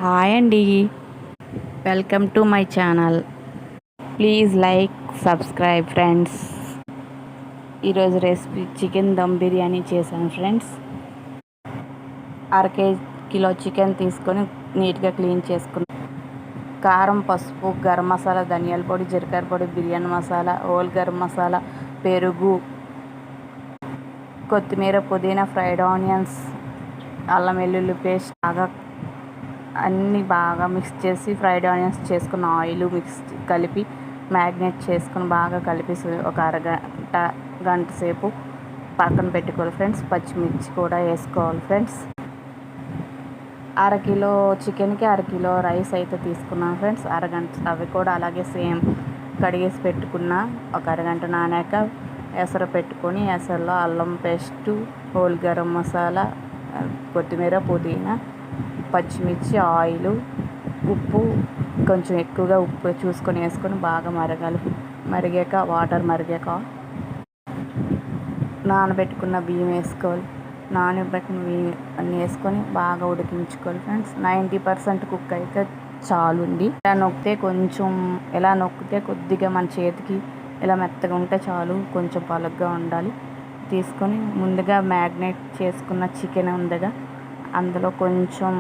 Hi అండి, welcome to my channel. Please like subscribe friends. ఈరోజు recipe chicken dum biryani చేశాను friends. Kilo chicken తీసుకొని నీట్గా క్లీన్ చేసుకుని కారం, పసుపు, గరం మసాలా, ధనియాల పొడి, జీలకర్ర పొడి, బిర్యానీ మసాలా, హోల్ గరం మసాలా, పెరుగు, కొత్తిమీర, పుదీనా, ఫ్రైడ్ ఆనియన్స్, అల్లం వెల్లుల్లి పేస్ట్ అన్నీ బాగా మిక్స్ చేసి ఫ్రైడ్ ఆనియన్స్ చేసుకున్న ఆయిల్ మిక్స్ కలిపి మ్యాగ్నేట్ చేసుకుని బాగా కలిపి ఒక గంట సేపు పక్కన పెట్టుకోవాలి ఫ్రెండ్స్. పచ్చిమిర్చి కూడా వేసుకోవాలి ఫ్రెండ్స్. అరకిలో చికెన్కి అరకిలో రైస్ అయితే తీసుకున్నాను ఫ్రెండ్స్. అరగంట అవి కూడా అలాగే సేమ్ కడిగేసి పెట్టుకున్న. ఒక అరగంట నానాక ఎసరు పెట్టుకొని ఎసరులో అల్లం పేస్టు, హోల్ గరం మసాలా, కొత్తిమీర, పుదీనా, పచ్చిమిర్చి, ఆయిల్, ఉప్పు కొంచెం ఎక్కువగా ఉప్పు చూసుకొని వేసుకొని బాగా మరగాలి. మరిగాక వాటర్ మరిగాక నానబెట్టుకున్న బియ్యం వేసుకోవాలి. నానబెట్టుకున్న బియ్యం అన్నీ వేసుకొని బాగా ఉడికించుకోవాలి ఫ్రెండ్స్. 90% కుక్ అయితే చాలుండి. ఇలా నొక్కితే కొద్దిగా మన చేతికి ఇలా మెత్తగా ఉంటే చాలు. కొంచెం పలుగ్గా ఉండాలి. తీసుకొని ముందుగా మ్యాగ్నేట్ చేసుకున్న చికెన్ ఉందిగా, అందులో కొంచెం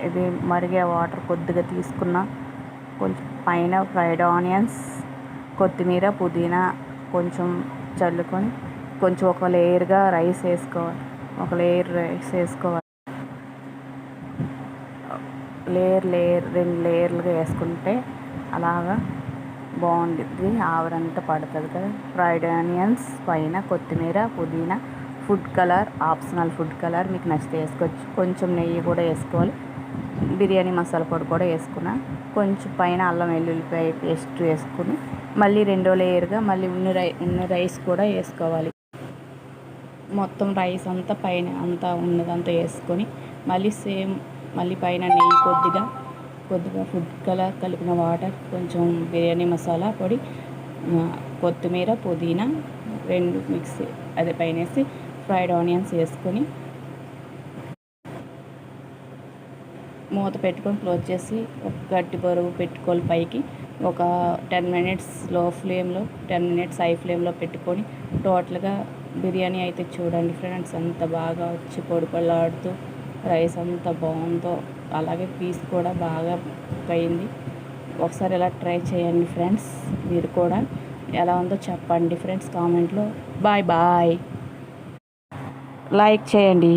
ఇది మరిగే వాటర్ కొద్దిగా తీసుకున్న, కొంచెం పైన ఫ్రైడ్ ఆనియన్స్, కొత్తిమీర, పుదీనా కొంచెం చల్లుకొని కొంచెం ఒక లేయర్గా రైస్ వేసుకోవాలి. ఒక లేయర్ రైస్ వేసుకోవాలి. రెండు లేయర్లుగా వేసుకుంటే అలాగా బాగుంటుంది. ఆవిరంతా పడుతుంది కదా. ఫ్రైడ్ ఆనియన్స్ పైన కొత్తిమీర, పుదీనా, food colour optional. Food colour మీకు నచ్చితే వేసుకోవచ్చు. కొంచెం నెయ్యి కూడా వేసుకోవాలి. బిర్యానీ మసాలా పొడి కూడా వేసుకున్నా. కొంచెం పైన అల్లం వెల్లుల్లిపాయ పేస్ట్ వేసుకుని మళ్ళీ రెండో లేయర్గా మళ్ళీ ఉన్న రైస్ కూడా వేసుకోవాలి. మొత్తం రైస్ అంతా పైన అంతా ఉన్నదంతా వేసుకొని మళ్ళీ పైన నెయ్యి కొద్దిగా ఫుడ్ కలర్ కలిపిన వాటర్, కొంచెం బిర్యానీ మసాలా పొడి, కొత్తిమీర, పుదీనా రెండు మిక్స్ పైన వేసి ఫ్రైడ్ ఆనియన్స్ వేసుకొని మూత పెట్టుకొని క్లోజ్ చేసి ఒక గట్టి బరువు పెట్టుకోవాలి పైకి. ఒక 10 మినిట్స్ లో ఫ్లేమ్లో, 10 మినిట్స్ హై ఫ్లేమ్లో పెట్టుకొని టోటల్గా బిర్యానీ అయితే చూడండి ఫ్రెండ్స్ ఎంత బాగా వచ్చి పొడిపొడిలాడుతూ రైస్ అంత బాగుందో, అలాగే పీస్ కూడా బాగా అయింది. ఒకసారి ఇలా ట్రై చేయండి ఫ్రెండ్స్. మీరు కూడా ఎలా ఉందో చెప్పండి ఫ్రెండ్స్ కామెంట్లో. బాయ్ లైక్ చేయండి.